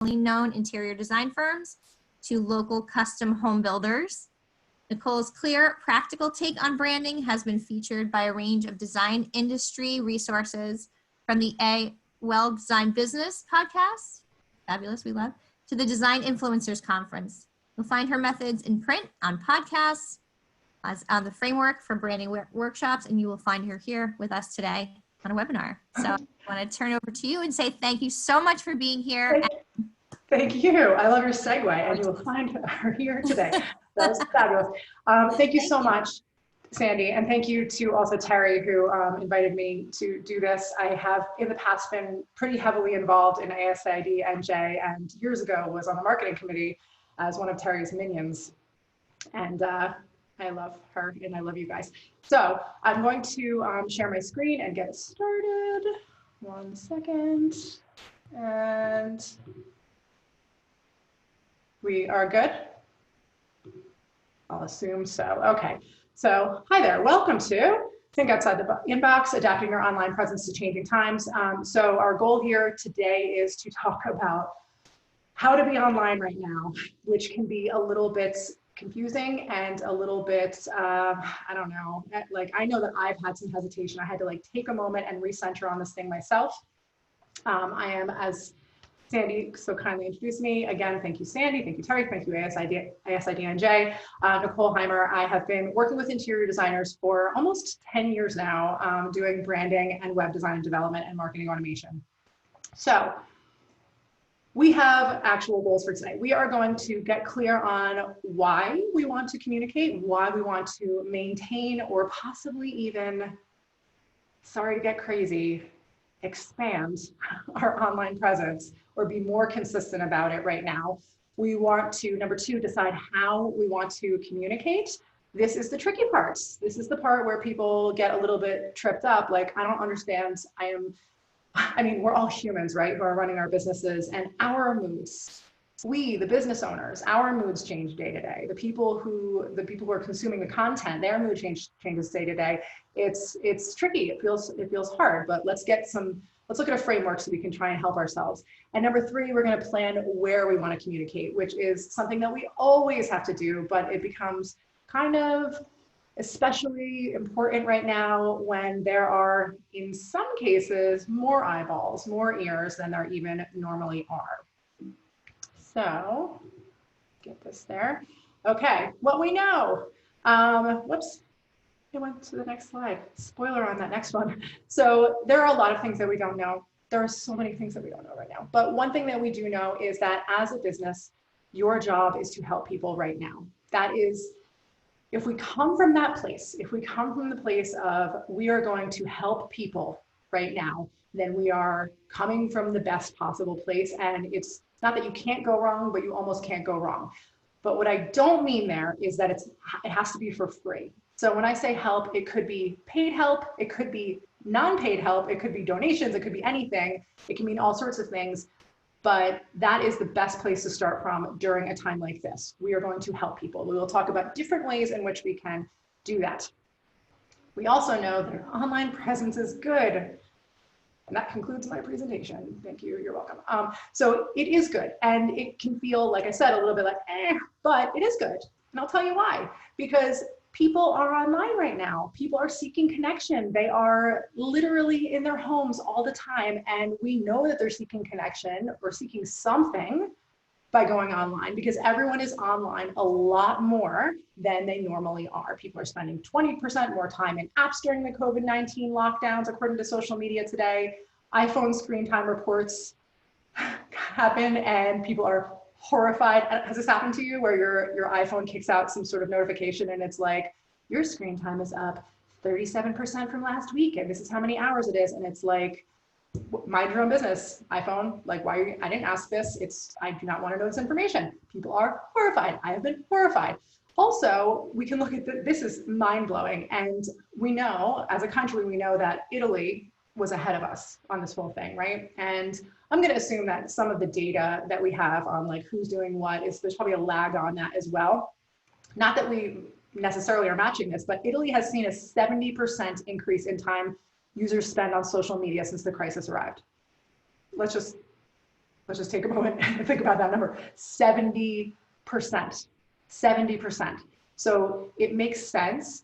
known interior design firms to local custom home builders. Nicole's clear, practical take on branding has been featured by a range of design industry resources, from the Well Designed Business podcast, fabulous, we love, to the Design Influencers Conference. You'll find her methods in print, on podcasts, as on the framework for branding workshops, and you will find her here with us today on a webinar. So I want to turn over to you and say thank you so much for being here. Thank you. I love your segue, and you will find her here today. That was fabulous. Thank you so much, Sandy, and thank you to also Terry, who invited me to do this. I have in the past been pretty heavily involved in ASID NJ, and years ago was on the marketing committee as one of Terry's minions. And I love her, and I love you guys. So I'm going to share my screen and get started. 1 second. And we are good? I'll assume so. Okay. So hi there. Welcome to Think Outside the Inbox, Adapting Your Online Presence to Changing Times. So our goal here today is to talk about how to be online right now, which can be a little bit confusing and a little bit, I don't know, like I know that I've had some hesitation. I had to like take a moment and recenter on this thing myself. I am, as Sandy so kindly introduced me, again, thank you, Sandy, thank you, Terry, thank you, ASIDNJ, Nicole Heymer. I have been working with interior designers for almost 10 years now, doing branding and web design and development and marketing automation. So we have actual goals for today. We are going to get clear on why we want to communicate, why we want to maintain, or possibly even, sorry to get crazy, expand our online presence or be more consistent about it right now. We want to, number two, decide how we want to communicate. This is the tricky part. This is the part where people get a little bit tripped up. Like, I don't understand. I mean, we're all humans, right, who are running our businesses, and our moods, we, the business owners, our moods change day to day. The people who are consuming the content, their mood changes day to day. It's tricky. It feels hard, but let's look at a framework so we can try and help ourselves. And number three, we're going to plan where we want to communicate, which is something that we always have to do, but it becomes kind of especially important right now when there are, in some cases, more eyeballs, more ears than there even normally are. So, get this there. Okay, what we know. Whoops, I went to the next slide. Spoiler on that next one. So there are a lot of things that we don't know. There are so many things that we don't know right now. But one thing that we do know is that as a business, your job is to help people right now. That is, if we come from that place, if we come from the place of we are going to help people right now, then we are coming from the best possible place. And it's not that you can't go wrong, but you almost can't go wrong. But what I don't mean there is that it has to be for free. So when I say help, it could be paid help, it could be non-paid help, it could be donations, it could be anything. It can mean all sorts of things. But that is the best place to start from during a time like this. We are going to help people. We will talk about different ways in which we can do that. We also know that online presence is good. And that concludes my presentation. Thank you, you're welcome. So it is good. And it can feel, like I said, a little bit like, but it is good. And I'll tell you why. Because people are online right now. People are seeking connection. They are literally in their homes all the time. And we know that they're seeking connection or seeking something by going online, because everyone is online a lot more than they normally are. People are spending 20% more time in apps during the COVID-19 lockdowns, according to social media today. iPhone screen time reports happen and people are horrified. Has this happened to you where your iPhone kicks out some sort of notification and it's like, your screen time is up 37% from last week and this is how many hours it is? And it's like, mind your own business, iPhone. Like, why are you, I didn't ask this. I do not want to know this information. People are horrified. I have been horrified. Also, we can look at this is mind-blowing. And we know, as a country, we know that Italy was ahead of us on this whole thing, right? And I'm going to assume that some of the data that we have on like who's doing what is, there's probably a lag on that as well. Not that we necessarily are matching this, but Italy has seen a 70% increase in time users spend on social media since the crisis arrived. Let's just let's just take a moment and think about that number, 70%, 70%. So it makes sense,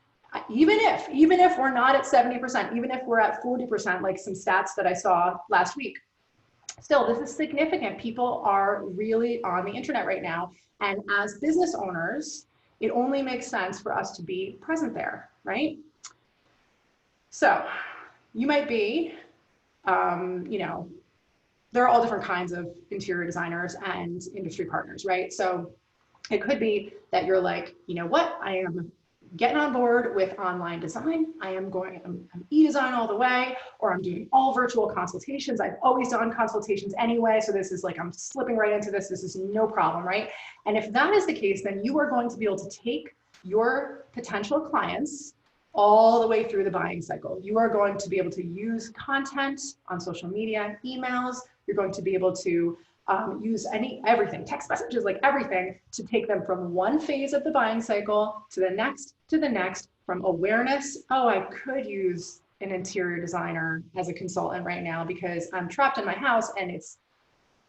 even if we're not at 70%, even if we're at 40%, like some stats that I saw last week, still, this is significant. People are really on the internet right now. And as business owners, it only makes sense for us to be present there, right? So you might be, there are all different kinds of interior designers and industry partners, right? So it could be that you're like, you know what, I am getting on board with online design. I'm e-design all the way, or I'm doing all virtual consultations. I've always done consultations anyway. So this is like, I'm slipping right into this. This is no problem, right? And if that is the case, then you are going to be able to take your potential clients all the way through the buying cycle. You are going to be able to use content on social media, emails. You're going to be able to use everything, text messages, like everything, to take them from one phase of the buying cycle to the next, from awareness. Oh, I could use an interior designer as a consultant right now because I'm trapped in my house and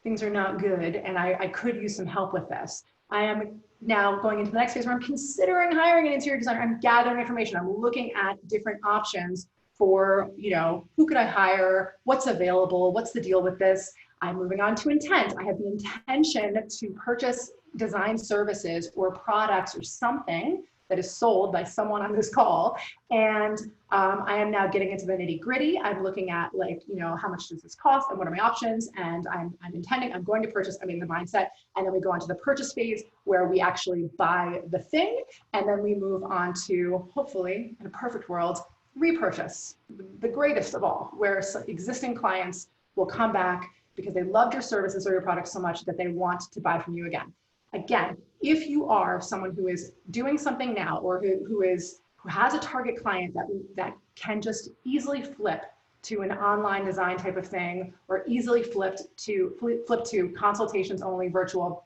things are not good, and I could use some help with this. I am now going into the next phase where I'm considering hiring an interior designer. I'm gathering information. I'm looking at different options for, who could I hire? What's available? What's the deal with this? I'm moving on to intent. I have the intention to purchase design services or products or something that is sold by someone on this call. And I am now getting into the nitty gritty. I'm looking at how much does this cost and what are my options? And I'm going to purchase, I'm in the mindset. And then we go on to the purchase phase where we actually buy the thing. And then we move on to, hopefully, in a perfect world, repurchase, the greatest of all, where existing clients will come back because they loved your services or your products so much that they want to buy from you again. Again, if you are someone who is doing something now, or who has a target client that can just easily flip to an online design type of thing, or easily flip to consultations only, virtual,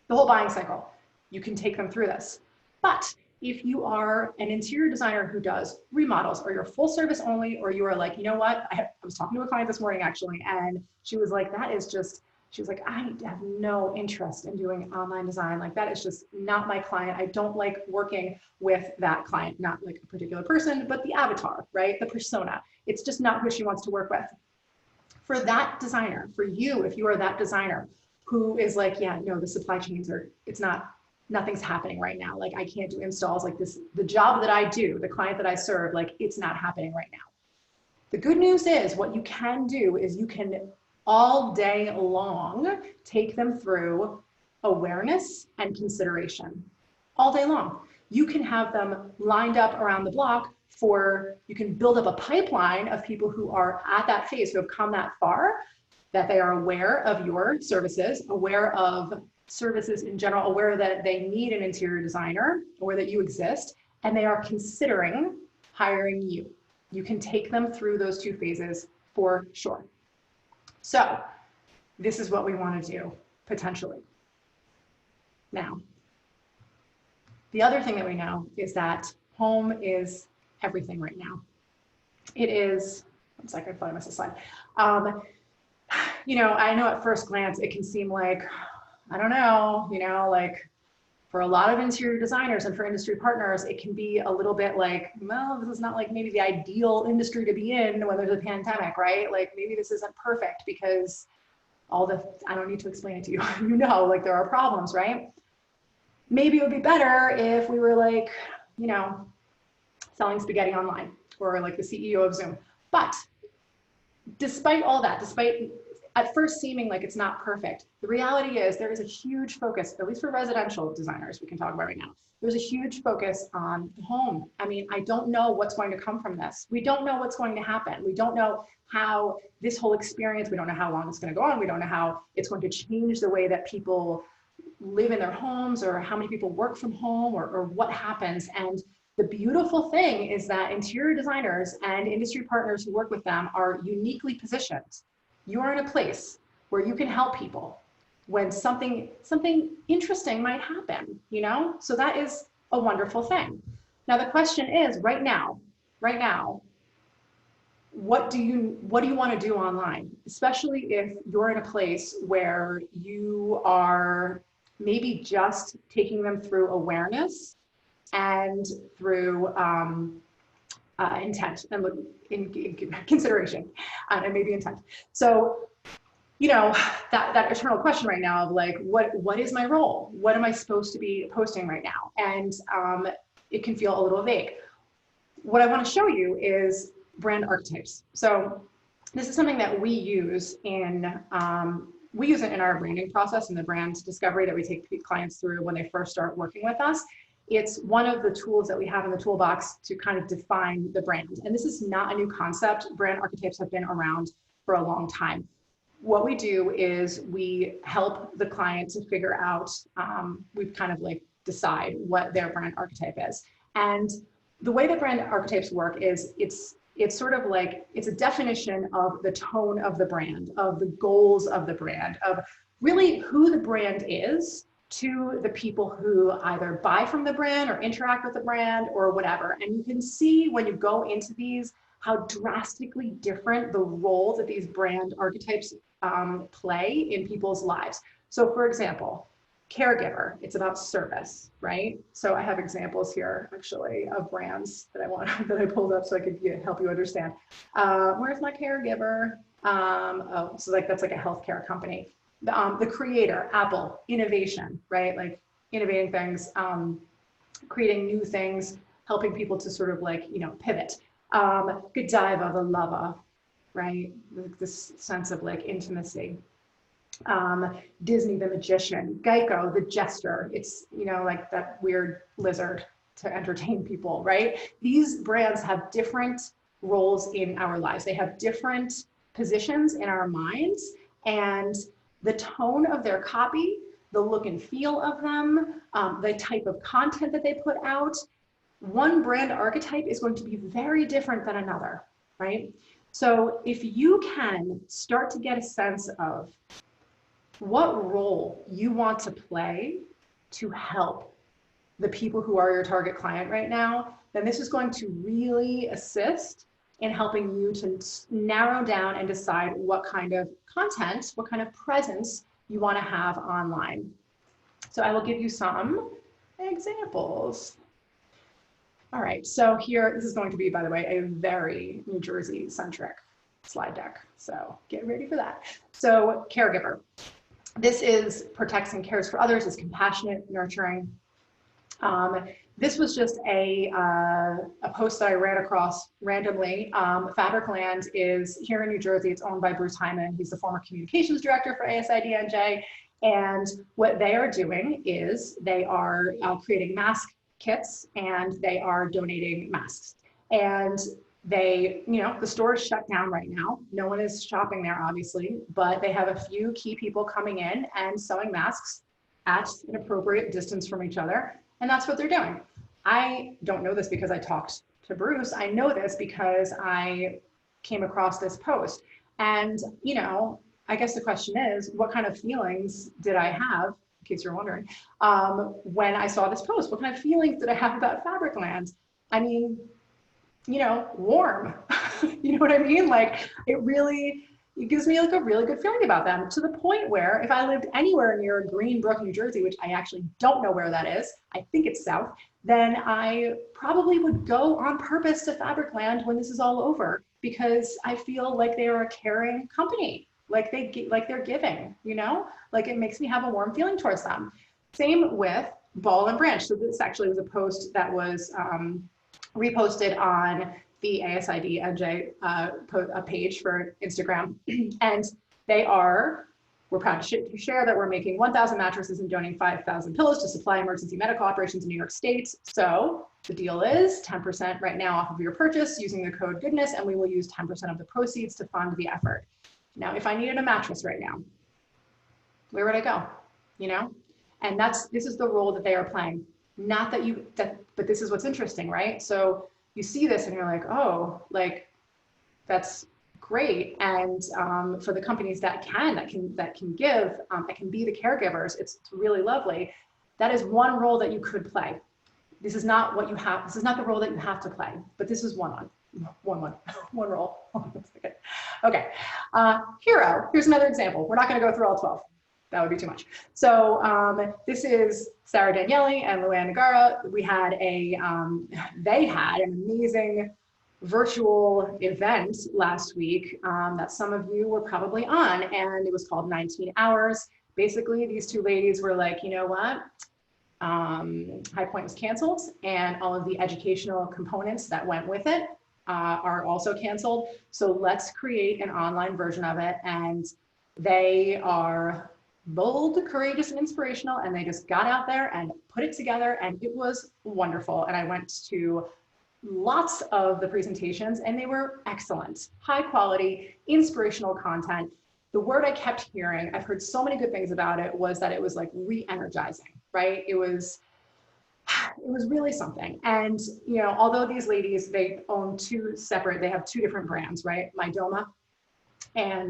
the whole buying cycle, you can take them through this. But if you are an interior designer who does remodels, or you're full service only, or you are like, you know what, I was talking to a client this morning actually, and she was like, she was like, I have no interest in doing online design. Like, that is just not my client. I don't like working with that client, not like a particular person, but the avatar, right? The persona. It's just not who she wants to work with. For that designer, for you, if you are that designer who is like, yeah, no, the supply chains nothing's happening right now. Like, I can't do installs like this. The job that I do, the client that I serve, like, it's not happening right now. The good news is, what you can do is you can all day long take them through awareness and consideration. All day long. You can have them lined up around the block you can build up a pipeline of people who are at that phase, who have come that far, that they are aware of your services, aware of services in general, aware that they need an interior designer, aware that you exist, and they are considering hiring you. You can take them through those two phases for sure. So this is what we want to do, potentially. Now, the other thing that we know is that home is everything right now. It is, one second, I thought I missed a slide. I know at first glance, it can seem like, I don't know, like, for a lot of interior designers and for industry partners, it can be a little bit like, well, this is not like maybe the ideal industry to be in when there's a pandemic, right? Like, maybe this isn't perfect because I don't need to explain it to you. Like, there are problems, right? Maybe it would be better if we were like, selling spaghetti online, or like the CEO of Zoom. But despite all that, despite at first seeming like it's not perfect, the reality is there is a huge focus, at least for residential designers, we can talk about right now. There's a huge focus on the home. I mean, I don't know what's going to come from this. We don't know what's going to happen. We don't know how this whole experience, we don't know how long it's going to go on. We don't know how it's going to change the way that people live in their homes, or how many people work from home, or what happens. And the beautiful thing is that interior designers and industry partners who work with them are uniquely positioned. You are in a place where you can help people when something interesting might happen, So that is a wonderful thing. Now the question is, right now, what do you want to do online, especially if you're in a place where you are maybe just taking them through awareness and through intent and in consideration and maybe intent. So, you know, that eternal question right now of like, what is my role? What am I supposed to be posting right now? And it can feel a little vague. What I want to show you is brand archetypes. So this is something that we use in our branding process and the brand discovery that we take clients through when they first start working with us. It's one of the tools that we have in the toolbox to kind of define the brand. And this is not a new concept. Brand archetypes have been around for a long time. What we do is we help the client to figure out, we kind of like decide what their brand archetype is. And the way that brand archetypes work is it's sort of like, it's a definition of the tone of the brand, of the goals of the brand, of really who the brand is to the people who either buy from the brand or interact with the brand or whatever. And you can see when you go into these, how drastically different the role that these brand archetypes play in people's lives. So for example, caregiver, it's about service, right? So I have examples here actually of brands that I pulled up so I could help you understand. Where's my caregiver? Oh, so like that's like a healthcare company. The creator, Apple, innovation, right? Like innovating things, creating new things, helping people to sort of like, you know, pivot. Godiva, the lover, right? This sense of like intimacy. Disney, the magician. Geico, the jester. It's, you know, like that weird lizard to entertain people, right? These brands have different roles in our lives. They have different positions in our minds, and the tone of their copy, the look and feel of them, the type of content that they put out, one brand archetype is going to be very different than another, right? So if you can start to get a sense of what role you want to play to help the people who are your target client right now, then this is going to really assist in helping you to narrow down and decide what kind of content, what kind of presence you want to have online. So I will give you some examples. All right, so here, this is going to be, by the way, a very New Jersey centric slide deck. So get ready for that. So caregiver. This is protects and cares for others, is compassionate, nurturing. This was just a post that I ran across randomly. Fabricland is here in New Jersey. It's owned by Bruce Hyman. He's the former communications director for ASID-NJ. And what they are doing is they are creating mask kits and they are donating masks. And they, you know, the store is shut down right now. No one is shopping there, obviously, but they have a few key people coming in and sewing masks at an appropriate distance from each other. And that's what they're doing. I don't know this because I talked to Bruce. I know this because I came across this post. And, you know, I guess the question is, what kind of feelings did I have, in case you're wondering, when I saw this post? What kind of feelings did I have about Fabricland? I mean, you know, warm. You know what I mean? Like, it gives me like a really good feeling about them, to the point where if I lived anywhere near Greenbrook, New Jersey, which I actually don't know where that is, I think it's south, then I probably would go on purpose to Fabricland when this is all over, because I feel like they are a caring company, like they're giving, you know, like it makes me have a warm feeling towards them. Same with Ball and Branch. So this actually was a post that was reposted on the ASID NJ page for Instagram. And we're proud to share that we're making 1,000 mattresses and donating 5,000 pillows to supply emergency medical operations in New York State. So the deal is 10% right now off of your purchase using the code GOODNESS, and we will use 10% of the proceeds to fund the effort. Now, if I needed a mattress right now, where would I go? You know? And this is the role that they are playing. Not that but this is what's interesting, right? So you see this and you're like, oh, like that's great. And for the companies that can give, that can be the caregivers, it's really lovely. That is one role that you could play. This is not what you have. This is not the role that you have to play, but this is one one roll. Okay, hero, here's another example. We're not gonna go through all 12. That would be too much. So this is Sarah Daniele and Luann Nagara. We had they had an amazing virtual event last week that some of you were probably on, and it was called 19 Hours. Basically, these two ladies were like, you know what? High Point was canceled, and all of the educational components that went with it are also canceled. So let's create an online version of it. And they are bold, courageous, and inspirational, and they just got out there and put it together, and it was wonderful. And I went to lots of the presentations, and they were excellent, high quality, inspirational content. The word I kept hearing, I've heard so many good things about it, was that it was like re-energizing, right? It was really something. And, you know, although these ladies, they have two different brands, right? Mydoma,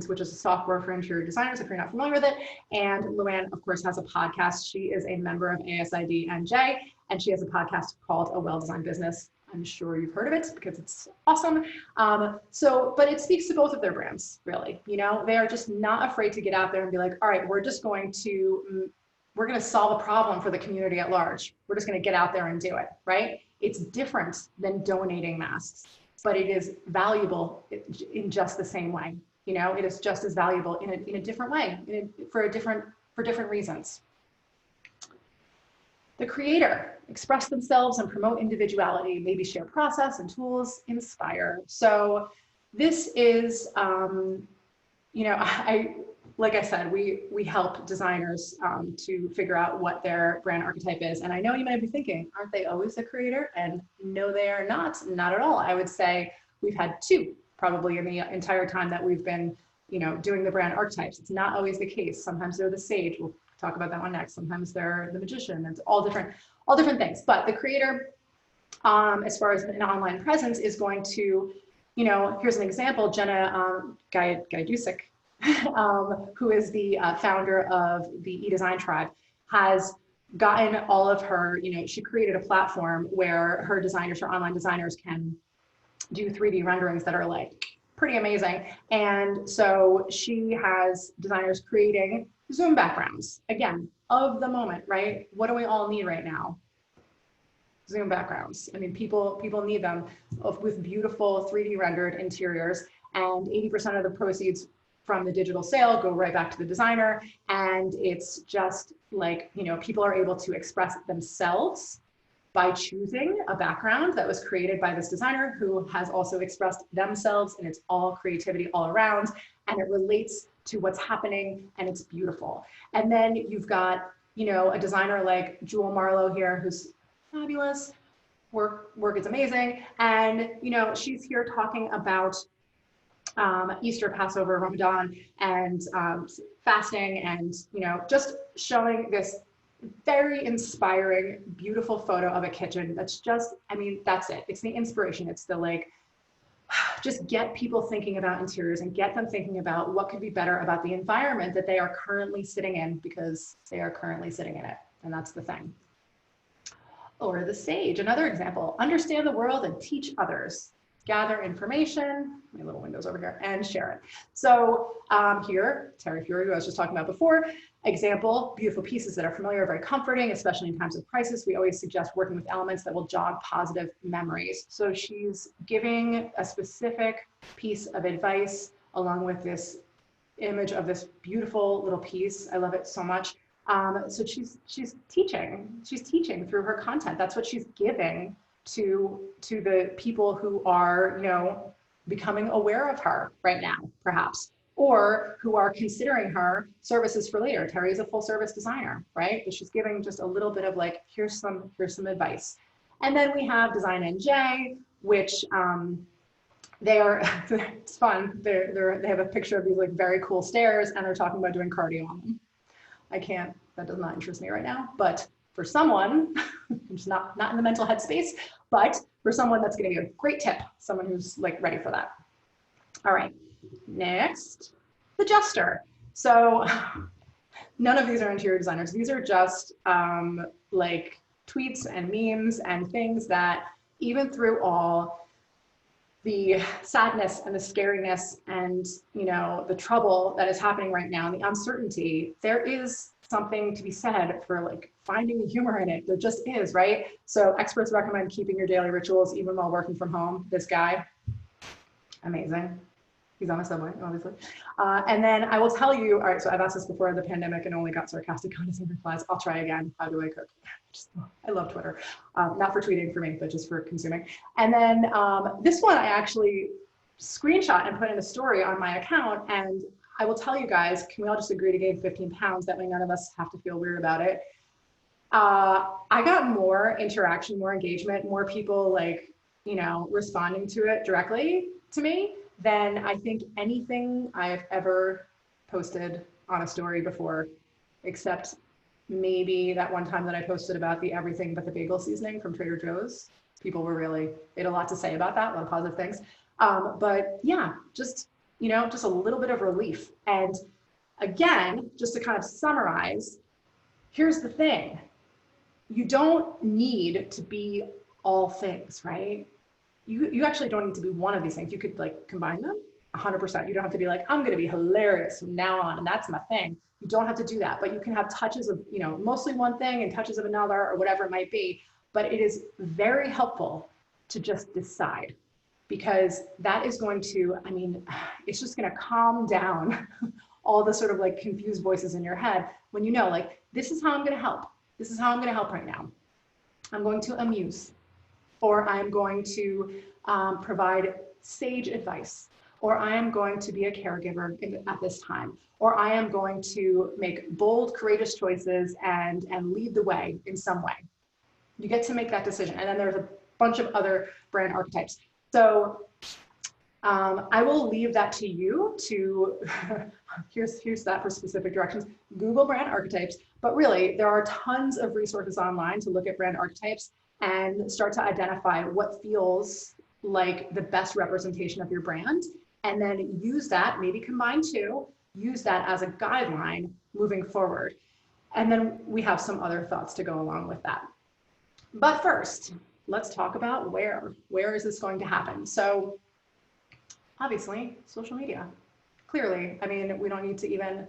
which is a software for interior designers, if you're not familiar with it. And Luann, of course, has a podcast. She is a member of ASID NJ, and she has a podcast called A Well-Designed Business. I'm sure you've heard of it because it's awesome. But it speaks to both of their brands, really. You know, they are just not afraid to get out there and be like, all right, we're going to solve a problem for the community at large. We're just going to get out there and do it, right? It's different than donating masks, but it is valuable in just the same way. You know, it is just as valuable in a different way, for different reasons. The creator, express themselves and promote individuality, maybe share process and tools, inspire. So this is, you know, like I said, we help designers to figure out what their brand archetype is. And I know you might be thinking, aren't they always a creator? And no, they are not at all. I would say we've had two probably in the entire time that we've been, you know, doing the brand archetypes. It's not always the case. Sometimes they're the sage. We'll talk about that one next. Sometimes they're the magician. It's all different things. But the creator, as far as an online presence, is going to, you know, here's an example. Jenna Gajdusek, who is the founder of the eDesign Tribe, has gotten all of her, you know, she created a platform where her designers, her online designers, can do 3D renderings that are like pretty amazing. And so she has designers creating Zoom backgrounds, again, of the moment, right? What do we all need right now? Zoom backgrounds. I mean, people need them with beautiful 3D rendered interiors, and 80% of the proceeds from the digital sale go right back to the designer. And it's just like, you know, people are able to express themselves by choosing a background that was created by this designer who has also expressed themselves, and it's all creativity all around, and it relates to what's happening, and it's beautiful. And then you've got, you know, a designer like Jewel Marlowe here, who's fabulous, work is amazing. And, you know, she's here talking about Easter, Passover, Ramadan, and fasting, and, you know, just showing this very inspiring, beautiful photo of a kitchen. That's just, I mean, that's it. It's the inspiration. It's the like, just get people thinking about interiors and get them thinking about what could be better about the environment that they are currently sitting in, because they are currently sitting in it. And that's the thing. Or the sage, another example, understand the world and teach others. Gather information, my little window's over here, and share it. So here, Terry Fury, who I was just talking about before, example, beautiful pieces that are familiar, very comforting, especially in times of crisis. We always suggest working with elements that will jog positive memories. So she's giving a specific piece of advice along with this image of this beautiful little piece. I love it so much. So she's teaching through her content. That's what she's giving to the people who are, you know, becoming aware of her right now, perhaps, or who are considering her services for later. Terry is a full service designer, right? But she's giving just a little bit of like, here's some advice. And then we have Design NJ, which it's fun. They have a picture of these like very cool stairs, and they're talking about doing cardio on them. That does not interest me right now, but for someone, I'm just not in the mental headspace, but for someone that's gonna be a great tip, someone who's like ready for that. All right, next, the jester. So none of these are interior designers. These are just like tweets and memes and things that even through all the sadness and the scariness and, you know, the trouble that is happening right now, the uncertainty, there is something to be said for like finding the humor in it. There just is, right? So experts recommend keeping your daily rituals even while working from home. This guy, amazing. He's on a subway, obviously. And then I will tell you, all right, so I've asked this before the pandemic and only got sarcastic comments and replies. I'll try again. How do I cook? I love Twitter. Not for tweeting for me, but just for consuming. And then this one I actually screenshot and put in a story on my account. And I will tell you guys, can we all just agree to gain 15 pounds? That way none of us have to feel weird about it. I got more interaction, more engagement, more people like, you know, responding to it directly to me than I think anything I've ever posted on a story before, except maybe that one time that I posted about the everything but the bagel seasoning from Trader Joe's. People were really, they had a lot to say about that, a lot of positive things. But yeah, just, you know, just a little bit of relief. And again, just to kind of summarize, here's the thing. You don't need to be all things, right? You actually don't need to be one of these things. You could like combine them 100%. You don't have to be like, I'm going to be hilarious from now on, and that's my thing. You don't have to do that, but you can have touches of, you know, mostly one thing and touches of another or whatever it might be. But it is very helpful to just decide, because that is going to, I mean, it's just going to calm down all the sort of like confused voices in your head when you know, like, this is how I'm going to help. This is how I'm going to help right now. I'm going to amuse, or I'm going to provide sage advice, or I am going to be a caregiver at this time, or I am going to make bold, courageous choices and lead the way in some way. You get to make that decision. And then there's a bunch of other brand archetypes. So I will leave that to you to, here's that for specific directions, Google brand archetypes. But really, there are tons of resources online to look at brand archetypes and start to identify what feels like the best representation of your brand. And then use that, maybe combine two, use that as a guideline moving forward. And then we have some other thoughts to go along with that. But first, let's talk about where is this going to happen? So obviously, social media. Clearly, I mean, we don't need to even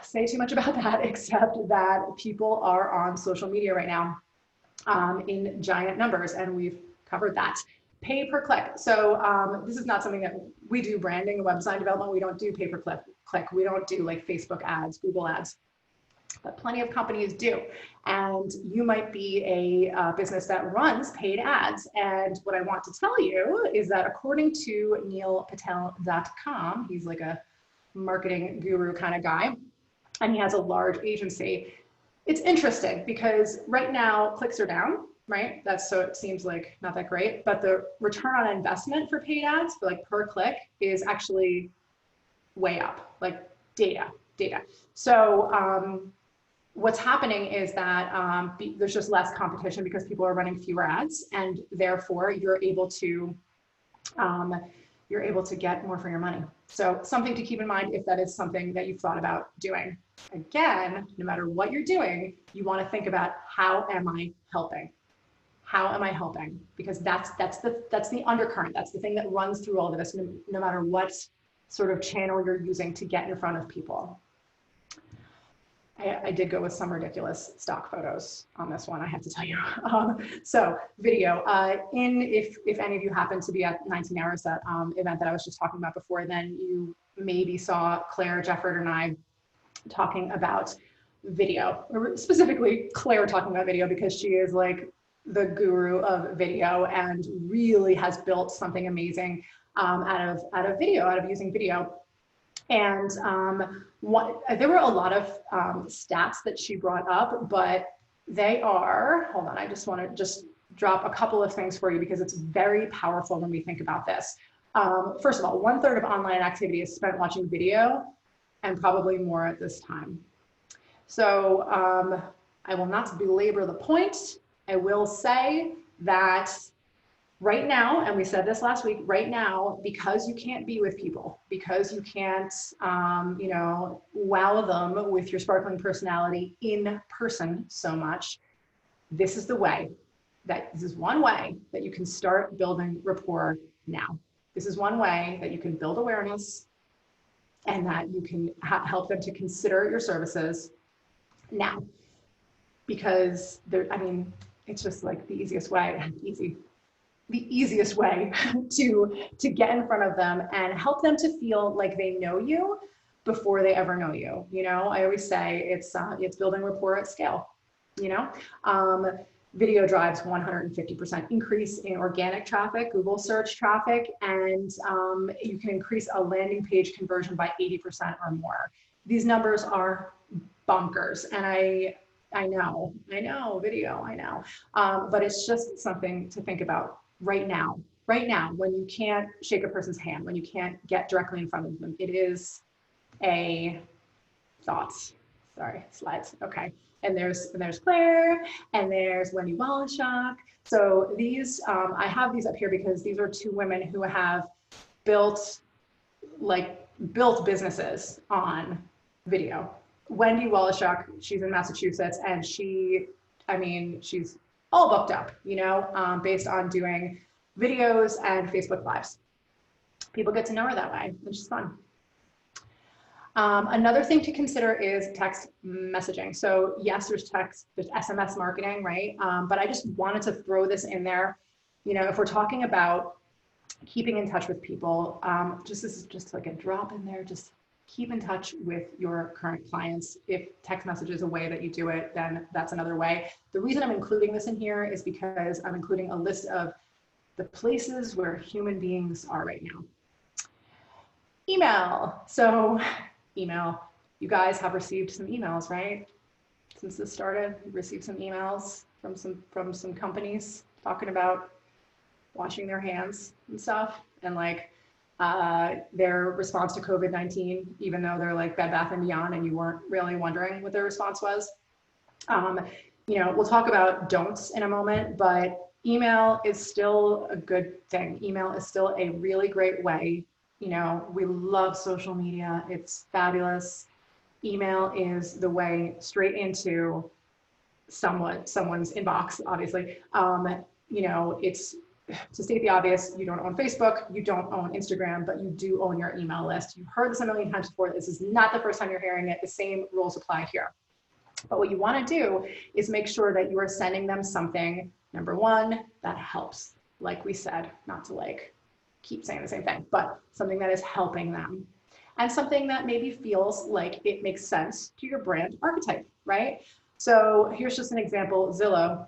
say too much about that, except that people are on social media right now in giant numbers, and we've covered that. Pay per click. So this is not something that we do branding and website development. We don't do pay per click. We don't do like Facebook ads, Google ads, but plenty of companies do. And you might be a business that runs paid ads. And what I want to tell you is that according to neilpatel.com, he's like a marketing guru kind of guy, and he has a large agency. It's interesting because right now clicks are down, right? So it seems like not that great, but the return on investment for paid ads for like per click is actually way up, like data. So what's happening is that there's just less competition because people are running fewer ads, and therefore you're able to get more for your money. So something to keep in mind if that is something that you've thought about doing. Again, no matter what you're doing, you want to think about, how am I helping? How am I helping? Because that's the undercurrent. That's the thing that runs through all of this, no matter what sort of channel you're using to get in front of people. I did go with some ridiculous stock photos on this one, I have to tell you. So video, if any of you happen to be at 19 Hours, that event that I was just talking about before, then you maybe saw Claire Jefford and I talking about video, or specifically Claire talking about video, because she is like the guru of video and really has built something amazing out of video, out of using video. And there were a lot of stats that she brought up, but they are, hold on, I just want to just drop a couple of things for you because it's very powerful when we think about this. First of all, 1/3 of online activity is spent watching video, and probably more at this time. So I will not belabor the point. I will say that right now, and we said this last week, right now, because you can't be with people, because you can't, wow them with your sparkling personality in person so much, this is one way that you can start building rapport now. This is one way that you can build awareness and that you can help them to consider your services now. Because it's just like the easiest way, the easiest way to get in front of them and help them to feel like they know you before they ever know you. You know, I always say it's building rapport at scale. You know, video drives 150% increase in organic traffic, Google search traffic, and you can increase a landing page conversion by 80% or more. These numbers are bonkers, and I know, video, I know, but it's just something to think about right now, when you can't shake a person's hand, when you can't get directly in front of them. It is a thought. Sorry, slides. Okay. And there's Claire, and there's Wendy Wallachuk. So these, I have these up here because these are two women who have built businesses on video. Wendy Wallachuk, she's in Massachusetts, and she's all booked up, you know, based on doing videos and Facebook Lives. People get to know her that way, which is fun. Another thing to consider is text messaging. So yes, there's SMS marketing, right? But I just wanted to throw this in there. You know, if we're talking about keeping in touch with people, this is just like a drop in there, just keep in touch with your current clients. If text message is a way that you do it, then that's another way. The reason I'm including this in here is because I'm including a list of the places where human beings are right now. Email. So email, you guys have received some emails, right? Since this started, you've received some emails from some companies talking about washing their hands and stuff, and like their response to COVID-19, even though they're like Bed Bath & Beyond and you weren't really wondering what their response was. You know, we'll talk about don'ts in a moment, but email is still a good thing. Email is still a really great way. You know, we love social media. It's fabulous. Email is the way straight into someone's inbox, obviously. You know, it's, to state the obvious, you don't own Facebook, you don't own Instagram, but you do own your email list. You've heard this a million times before. This is not the first time you're hearing it. The same rules apply here. But what you want to do is make sure that you are sending them something, number one, that helps. Like we said, not to like keep saying the same thing, but something that is helping them. And something that maybe feels like it makes sense to your brand archetype, right? So here's just an example, Zillow.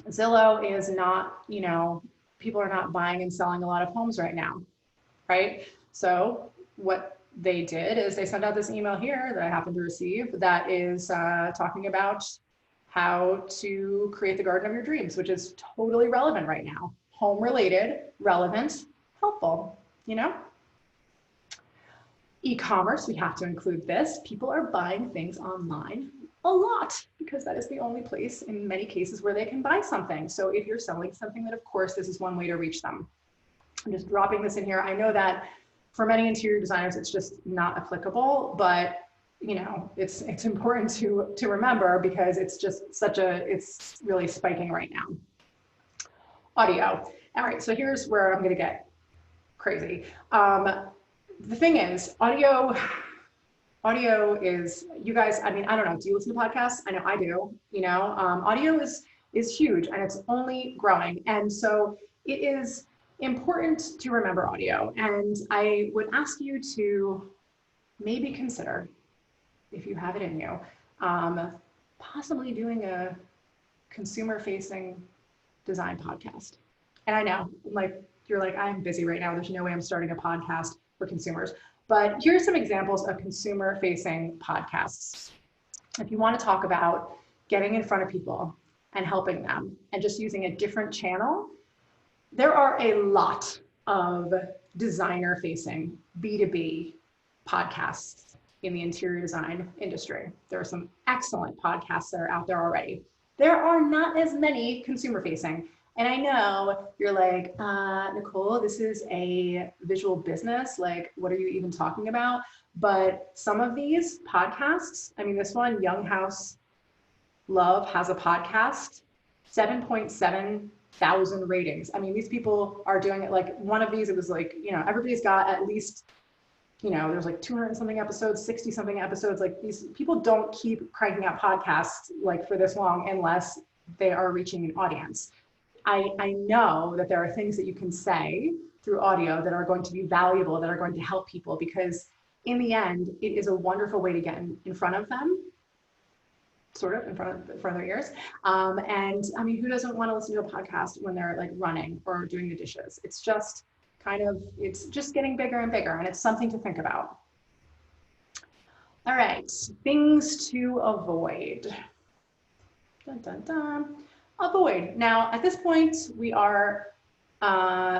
Zillow is not, you know, people are not buying and selling a lot of homes right now, right? So what they did is they sent out this email here that I happened to receive that is talking about how to create the garden of your dreams, which is totally relevant right now. Home related, relevant, helpful, you know? E-commerce, we have to include this. People are buying things online a lot because that is the only place in many cases where they can buy something. So if you're selling something, then of course this is one way to reach them. I'm just dropping this in here. I know that for many interior designers, it's just not applicable, but you know, it's important to remember because it's just it's really spiking right now. Audio. All right, so here's where I'm gonna get crazy. The thing is, audio is, you guys, I mean, I don't know, do you listen to podcasts? I know I do, you know, audio is huge and it's only growing. And so it is important to remember audio. And I would ask you to maybe consider, if you have it in you, possibly doing a consumer-facing design podcast. And I know, like, you're like, I'm busy right now. There's no way I'm starting a podcast for consumers. But here's some examples of consumer-facing podcasts. If you want to talk about getting in front of people and helping them and just using a different channel, there are a lot of designer-facing B2B podcasts in the interior design industry. There are some excellent podcasts that are out there already. There are not as many consumer-facing. And I know you're like, Nicole, this is a visual business. Like, what are you even talking about? But some of these podcasts, I mean, this one, Young House Love, has a podcast, 7.7 1,000 ratings. I mean, these people are doing it. Like one of these, it was like, everybody's got at least, there's like 200 and something episodes, 60 something episodes. Like these people don't keep cranking out podcasts like for this long unless they are reaching an audience. I know that there are things that you can say through audio that are going to be valuable, that are going to help people, because in the end, it is a wonderful way to get in front of them, sort of in front of their ears. And I mean, who doesn't want to listen to a podcast when they're like running or doing the dishes? It's just it's just getting bigger and bigger, and it's something to think about. All right, things to avoid. Dun, dun, dun. Avoid. Now, at this point, we are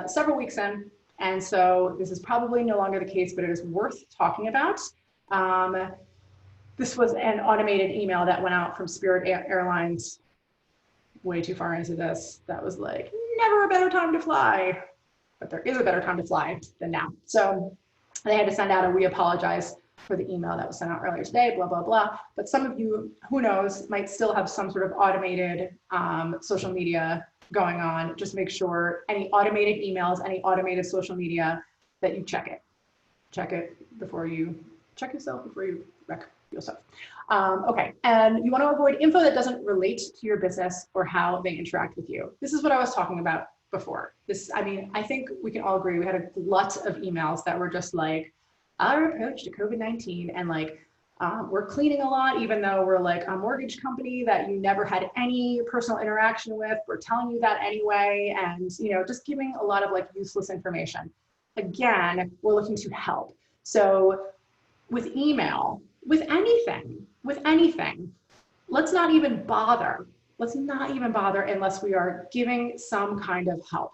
several weeks in, and so this is probably no longer the case, but it is worth talking about. This was an automated email that went out from Spirit Airlines way too far into this. That was like, never a better time to fly, but there is a better time to fly than now. So they had to send out a we apologize for the email that was sent out earlier today, blah, blah, blah. But some of you, who knows, might still have some sort of automated social media going on. Just make sure any automated emails, any automated social media, that you check it. Check it before you check yourself, before you wreck yourself. Okay, and you want to avoid info that doesn't relate to your business or how they interact with you. This is what I was talking about before. I mean, I think we can all agree we had a glut of emails that were just like, our approach to COVID-19, and like, we're cleaning a lot, even though we're like a mortgage company that you never had any personal interaction with. We're telling you that anyway, and just giving a lot of like useless information. Again, we're looking to help. So with email, with anything, let's not even bother. Let's not even bother unless we are giving some kind of help.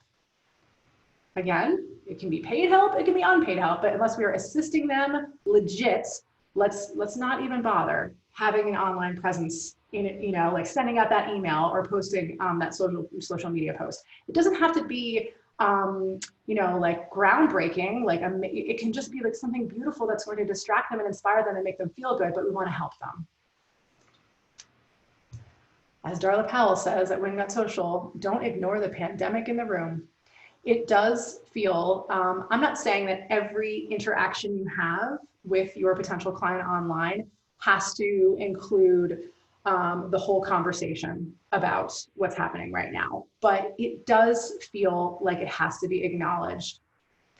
Again, it can be paid help, it can be unpaid help, but unless we are assisting them legit, let's not even bother having an online presence in it, like sending out that email or posting that social media post. It doesn't have to be like groundbreaking, like it can just be like something beautiful that's going to distract them and inspire them and make them feel good, but we want to help them. As Darla Powell says at Wing Nut Social, don't ignore the pandemic in the room. It does feel, I'm not saying that every interaction you have with your potential client online has to include the whole conversation about what's happening right now, but it does feel like it has to be acknowledged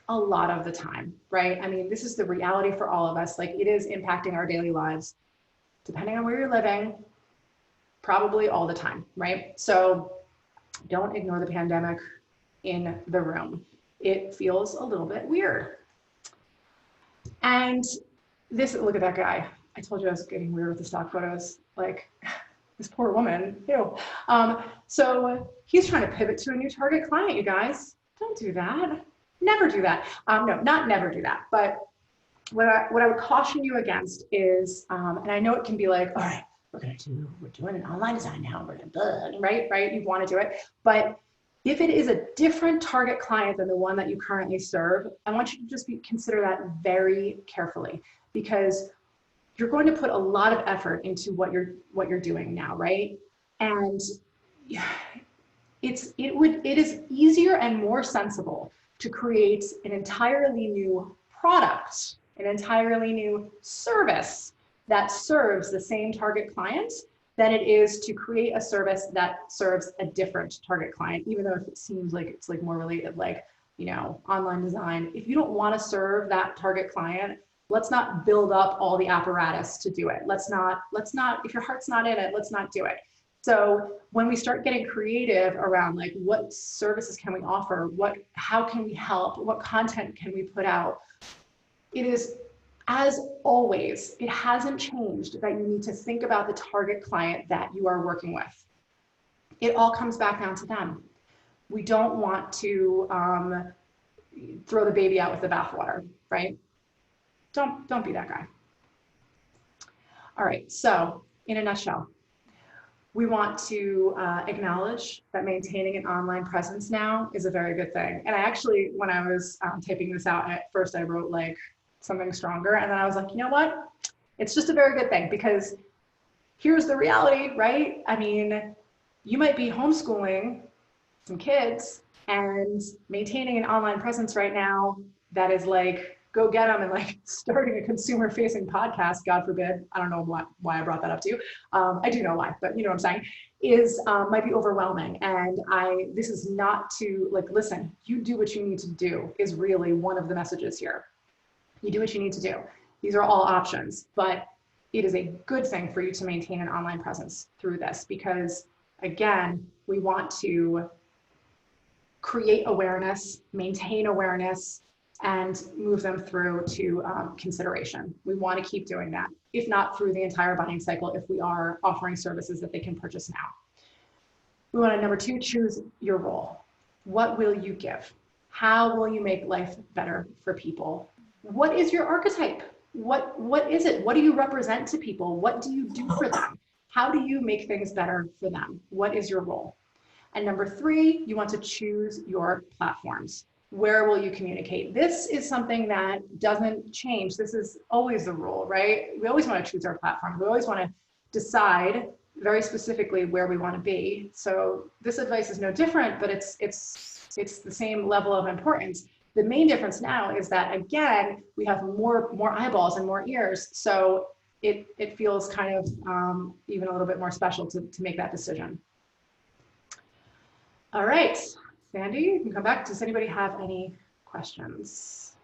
a lot of the time, right? I mean, this is the reality for all of us. Like, it is impacting our daily lives, depending on where you're living, probably all the time, right? So don't ignore the pandemic in the room. It feels a little bit weird. And look at that guy. I told you I was getting weird with the stock photos. Like, this poor woman, ew. So he's trying to pivot to a new target client, you guys. Don't do that. Never do that. No, not never do that. But what I would caution you against is, and I know it can be like, all right, we're doing an online design now, we're gonna, right? You want to do it. But if it is a different target client than the one that you currently serve, I want you to just consider that very carefully, because you're going to put a lot of effort into what you're doing now, right? And it is easier and more sensible to create an entirely new product, an entirely new service that serves the same target client than it is to create a service that serves a different target client, even though it seems like it's like more related, like, online design. If you don't want to serve that target client, let's not build up all the apparatus to do it. Let's not, if your heart's not in it, let's not do it. So when we start getting creative around like, what services can we offer? How can we help? What content can we put out? It is, as always, it hasn't changed that you need to think about the target client that you are working with. It all comes back down to them. We don't want to throw the baby out with the bathwater, right? Don't be that guy. All right, so in a nutshell, we want to acknowledge that maintaining an online presence now is a very good thing. And I actually, when I was typing this out, at first I wrote like something stronger, and then I was like, you know what? It's just a very good thing, because here's the reality, right? I mean, you might be homeschooling some kids, and maintaining an online presence right now that is like, go get them, and like starting a consumer facing podcast, God forbid, I don't know why I brought that up to you. I do know why, but you know what I'm saying, is might be overwhelming. And this is not to like, listen, you do what you need to do is really one of the messages here. You do what you need to do. These are all options, but it is a good thing for you to maintain an online presence through this, because again, we want to create awareness, maintain awareness, and move them through to consideration. We want to keep doing that, if not through the entire buying cycle, if we are offering services that they can purchase now. We want to, number two, choose your role. What will you give? How will you make life better for people? What is your archetype? What is it? What do you represent to people? What do you do for them? How do you make things better for them? What is your role? And number three, you want to choose your platforms. Where will you communicate? This is something that doesn't change. This is always the rule, right? We always want to choose our platform. We always want to decide very specifically where we want to be. So this advice is no different, but it's the same level of importance. The main difference now is that, again, we have more eyeballs and more ears. So it feels kind of even a little bit more special to make that decision. All right, Sandy, you can come back. Does anybody have any questions?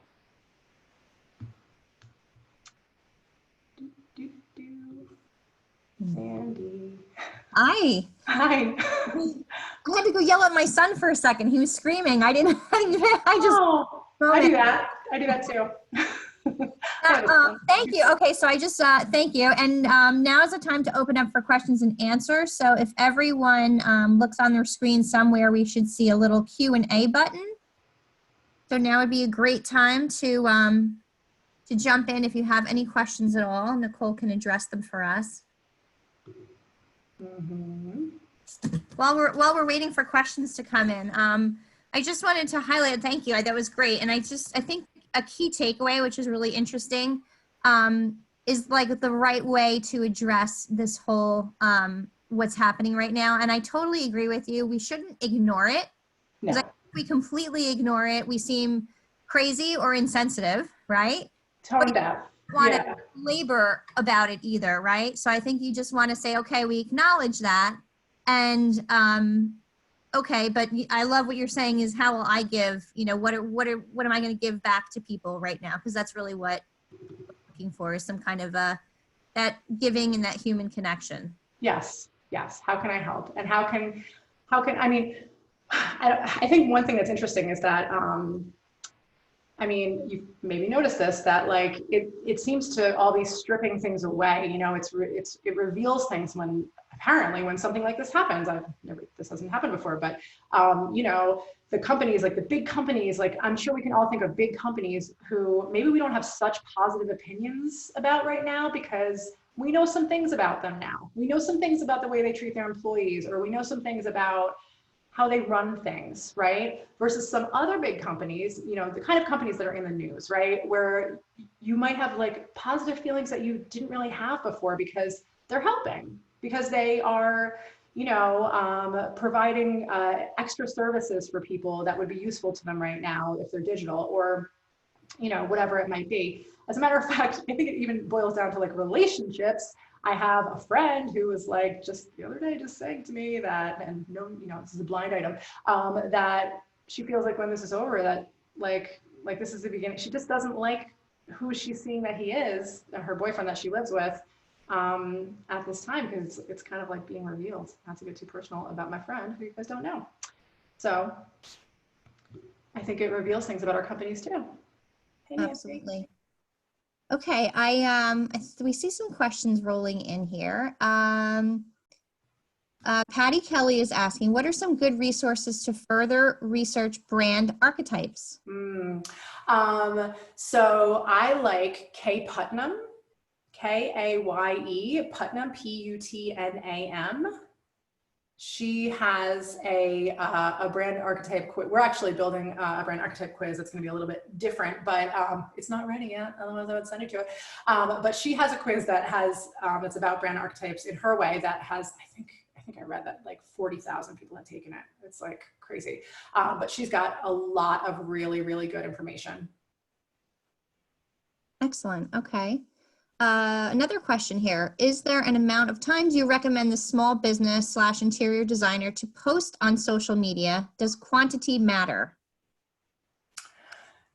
Sandy. Hi. Hi. I had to go yell at my son for a second. He was screaming. I just. Oh, I do that. I do that too. Thank you. Okay, so I just thank you. And now is the time to open up for questions and answers. So if everyone looks on their screen somewhere, we should see a little Q&A button. So now would be a great time to jump in if you have any questions at all. Nicole can address them for us. Mm-hmm. While we're waiting for questions to come in, I just wanted to highlight, thank you, that was great. And I think a key takeaway, which is really interesting, is like the right way to address this whole, what's happening right now. And I totally agree with you. We shouldn't ignore it. Because No. I think if we completely ignore it, we seem crazy or insensitive, right? Tone deaf. Want to labor about it either, right? So I think you just want to say, okay, we acknowledge that, and okay, but I love what you're saying is how will I give, you know, what am I going to give back to people right now? Because that's really what we're looking for, is some kind of that giving and that human connection. Yes. How can I help? And how can I mean, I think one thing that's interesting is that I mean, you maybe noticed this, that like it seems to all be stripping things away. You know, it reveals things when something like this happens. This hasn't happened before, but you know, the companies, like the big companies, like I'm sure we can all think of big companies who maybe we don't have such positive opinions about right now, because we know some things about them now. We know some things about the way they treat their employees, or we know some things about how they run things, right? Versus some other big companies, you know, the kind of companies that are in the news, right? Where you might have like positive feelings that you didn't really have before, because they're helping, because they are, you know, providing extra services for people that would be useful to them right now if they're digital, or, you know, whatever it might be. As a matter of fact, I think it even boils down to like relationships. I have a friend who was like just the other day just saying to me that, and no, you know, this is a blind item, that she feels like when this is over, that like this is the beginning. She just doesn't like who she's seeing that he is, her boyfriend that she lives with, at this time, because it's kind of like being revealed. Not to get too personal about my friend who you guys don't know. So I think it reveals things about our companies too. Hey, Absolutely. Okay, we see some questions rolling in here. Patty Kelly is asking, what are some good resources to further research brand archetypes? So I like Kay Putnam, Kaye, Putnam, Putnam. She has a brand archetype quiz. We're actually building a brand archetype quiz that's going to be a little bit different, but it's not ready yet. Otherwise, I would send it to her. But she has a quiz that has it's about brand archetypes in her way that has, I think think I read that like 40,000 people had taken it. It's like crazy. But she's got a lot of really, really good information. Excellent. Okay. Another question here. Is there an amount of times you recommend the small business / interior designer to post on social media? Does quantity matter?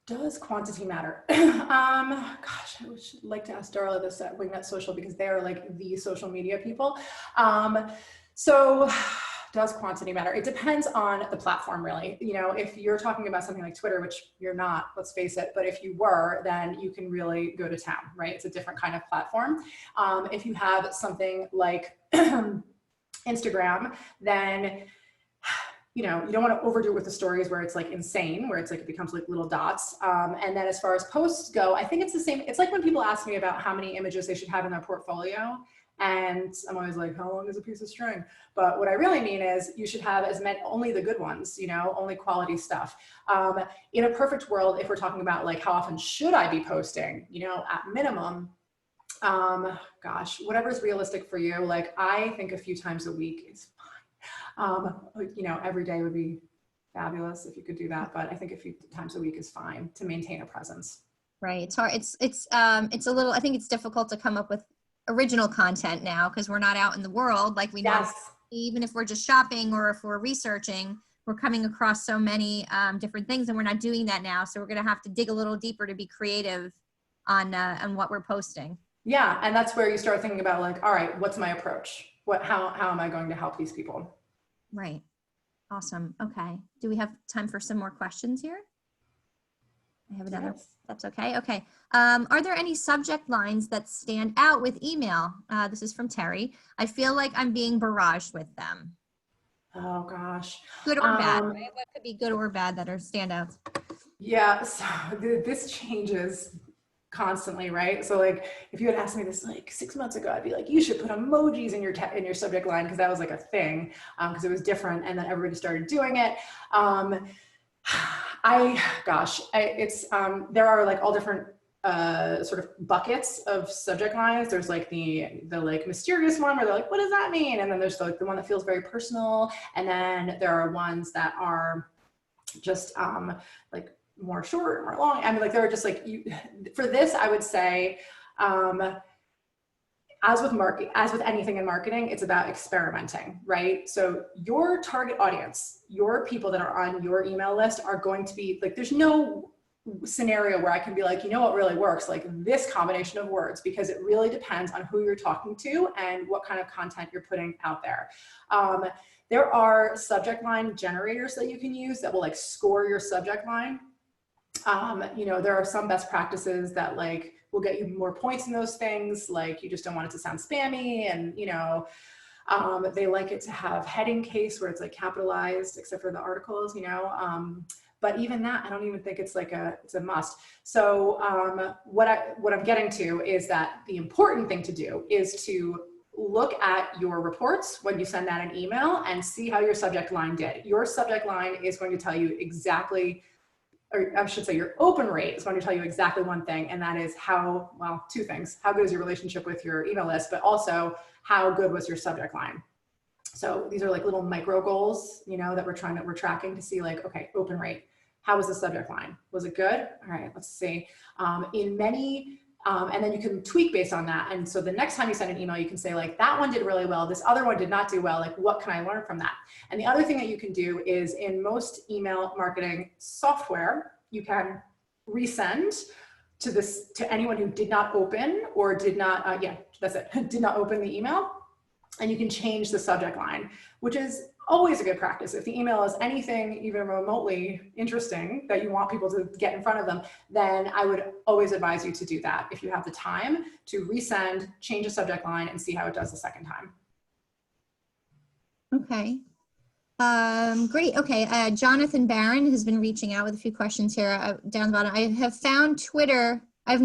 Does quantity matter? Gosh, I would like to ask Darla this at Wingnut Social because they are like the social media people. So does quantity matter? It depends on the platform, really. You know, if you're talking about something like Twitter, which you're not, let's face it, but if you were, then you can really go to town, right? It's a different kind of platform. If you have something like Instagram, then you know, you don't want to overdo it with the stories where it's like insane, where it's like, it becomes like little dots. And then as far as posts go, I think it's the same. It's like when people ask me about how many images they should have in their portfolio. And I'm always like, how long is a piece of string? But what I really mean is you should have as many, only the good ones, you know, only quality stuff. In a perfect world, if we're talking about like, how often should I be posting, you know, at minimum, gosh, whatever's realistic for you. Like, I think a few times a week is you know, every day would be fabulous if you could do that, but I think a few times a week is fine to maintain a presence. Right. It's hard. It's a little, I think it's difficult to come up with original content now because we're not out in the world like we know. Even if we're just shopping or if we're researching, we're coming across so many different things, and we're not doing that now. So we're going to have to dig a little deeper to be creative on what we're posting. Yeah, and that's where you start thinking about like, all right, what's my approach? How am I going to help these people? Right. Awesome. Okay. Do we have time for some more questions here? I have another. Yes. That's okay. Okay. Are there any subject lines that stand out with email? This is from Terry. I feel like I'm being barraged with them. Oh gosh. Good or bad, right? What could be good or bad that are standouts? Yeah. So this changes constantly, right? So like, if you had asked me this like 6 months ago, I'd be like, you should put emojis in your subject line because that was like a thing, because it was different, and then everybody started doing it. There are like all different sort of buckets of subject lines. There's like the like mysterious one where they're like, what does that mean? And then there's like the one that feels very personal, and then there are ones that are just like more short, more long. I mean, like there are just like for this, I would say, as with anything in marketing, it's about experimenting, right? So your target audience, your people that are on your email list are going to be like, there's no scenario where I can be like, you know what really works, like this combination of words, because it really depends on who you're talking to and what kind of content you're putting out there. There are subject line generators that you can use that will like score your subject line. You know, there are some best practices that like will get you more points in those things. Like you just don't want it to sound spammy, and you know, they like it to have heading case where it's like capitalized, except for the articles, you know. But even that, I don't even think it's like it's a must. So what I'm getting to is that the important thing to do is to look at your reports when you send out an email and see how your subject line did. Your subject line is going to tell you exactly, or I should say your open rate is going to tell you exactly one thing, and that is two things. How good is your relationship with your email list, but also how good was your subject line? So these are like little micro goals, you know, that we're tracking to see like, okay, open rate. How was the subject line? Was it good? All right, let's see. And then you can tweak based on that. And so the next time you send an email, you can say like, that one did really well. This other one did not do well. Like, what can I learn from that? And the other thing that you can do is in most email marketing software, you can resend to anyone who did not open or did not, did not open the email. And you can change the subject line, which is always a good practice. If the email is anything even remotely interesting that you want people to get in front of them, then I would always advise you to do that. If you have the time to resend, change the subject line, and see how it does the second time. Okay. Great. Okay. Jonathan Barron has been reaching out with a few questions here down the bottom. I have found Twitter. I've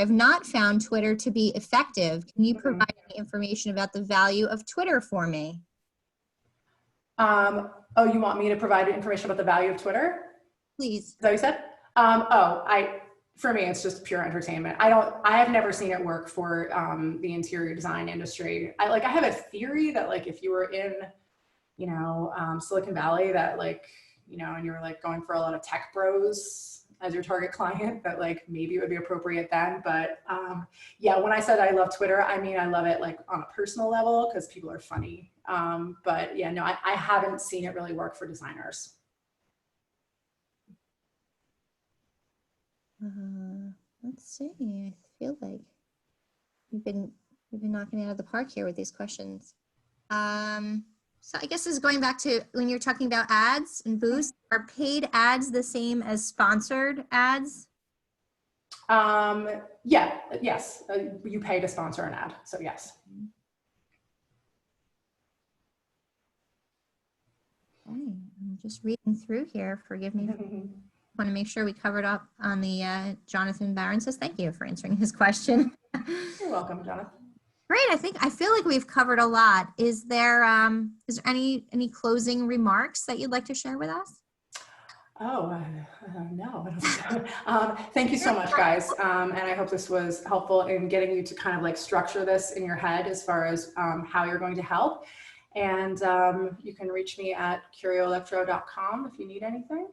not found Twitter to be effective. Can you provide any information about the value of Twitter for me? Oh, you want me to provide information about the value of Twitter? Please. Is that what you said? For me, it's just pure entertainment. I have never seen it work for the interior design industry. I have a theory that like if you were in, Silicon Valley, that like, and you were like going for a lot of tech bros as your target client, that like maybe it would be appropriate then. But yeah, when I said I love Twitter, I mean, I love it like on a personal level because people are funny. But yeah, no, I haven't seen it really work for designers. Let's see. I feel like we've been knocking it out of the park here with these questions. So I guess this is going back to when you're talking about ads and boosts. Are paid ads the same as sponsored ads? Yeah, yes. You pay to sponsor an ad, so yes. Okay, I'm just reading through here. Forgive me. Want to make sure we covered up on the Jonathan Barron says thank you for answering his question. You're welcome, Jonathan. Great. I feel like we've covered a lot. Is there any closing remarks that you'd like to share with us? Oh, no. Thank you so much, guys. And I hope this was helpful in getting you to kind of like structure this in your head as far as how you're going to help. And you can reach me at curioelectro.com if you need anything.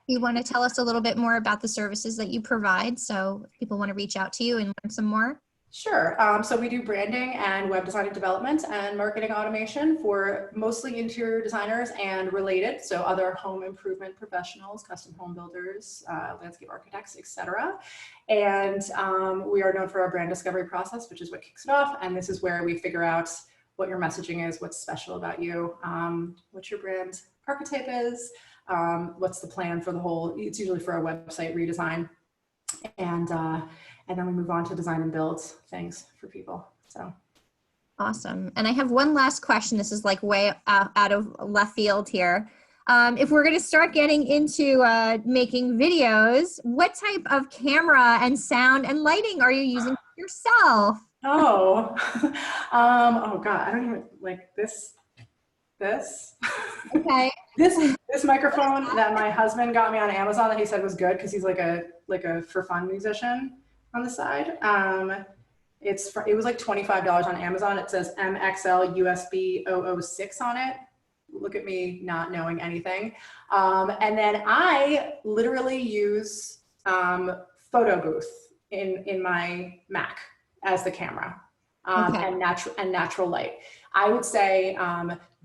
You want to tell us a little bit more about the services that you provide, so if people want to reach out to you and learn some more? Sure. So we do branding and web design and development and marketing automation for mostly interior designers and related, so other home improvement professionals, custom home builders, landscape architects, etc. And we are known for our brand discovery process, which is what kicks it off. And this is where we figure out what your messaging is, what's special about you, what your brand archetype is, what's the plan for the whole, it's usually for a website redesign. And then we move on to design and build things for people. So awesome. And I have one last question. This is like way out of left field here. If we're going to start getting into making videos, what type of camera and sound and lighting are you using yourself? Oh, oh God, I don't even like this. Okay. This microphone that my husband got me on Amazon that he said was good because he's like a for fun musician on the side. It was like $25 on Amazon. It says MXL USB 006 on it. Look at me not knowing anything. And then I literally use photo booth in my Mac as the camera, Okay. and natural light. I would say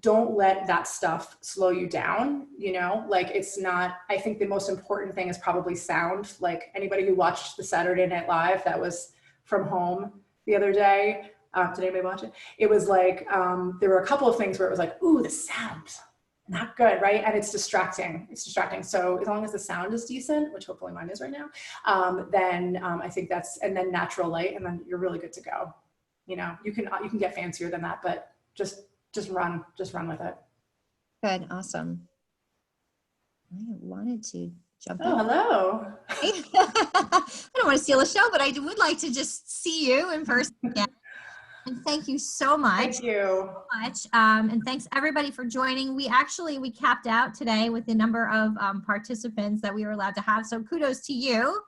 don't let that stuff slow you down. Like it's not, I think the most important thing is probably sound. Like anybody who watched the Saturday Night Live that was from home the other day, did anybody watch it? It was like, there were a couple of things where it was like, ooh, the sound, not good, right? And it's distracting. So as long as the sound is decent, which hopefully mine is right now, then I think and then natural light, and then you're really good to go. You can get fancier than that, but just run with it. Good. Awesome. I wanted to jump in. Oh, hello. I don't want to steal a show, but I would like to just see you in person again. And thank you so much. Thank you. And thanks everybody for joining. We capped out today with the number of participants that we were allowed to have. So kudos to you.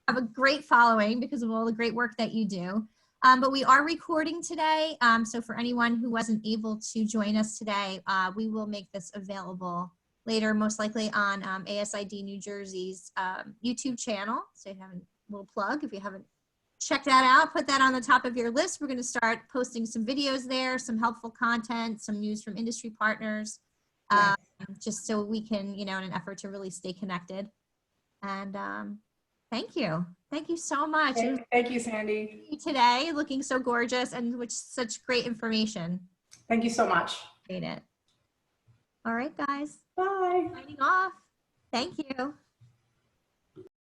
Have a great following because of all the great work that you do. But we are recording today. So for anyone who wasn't able to join us today, we will make this available later, most likely on ASID New Jersey's YouTube channel. So you have a little plug if you haven't checked that out, put that on the top of your list. We're going to start posting some videos there, some helpful content, some news from industry partners, just so we can, in an effort to really stay connected. And thank you. Thank you so much. Thank you, Sandy. Today, looking so gorgeous and with such great information. Thank you so much. Appreciate it. All right, guys. Bye. Signing off. Thank you.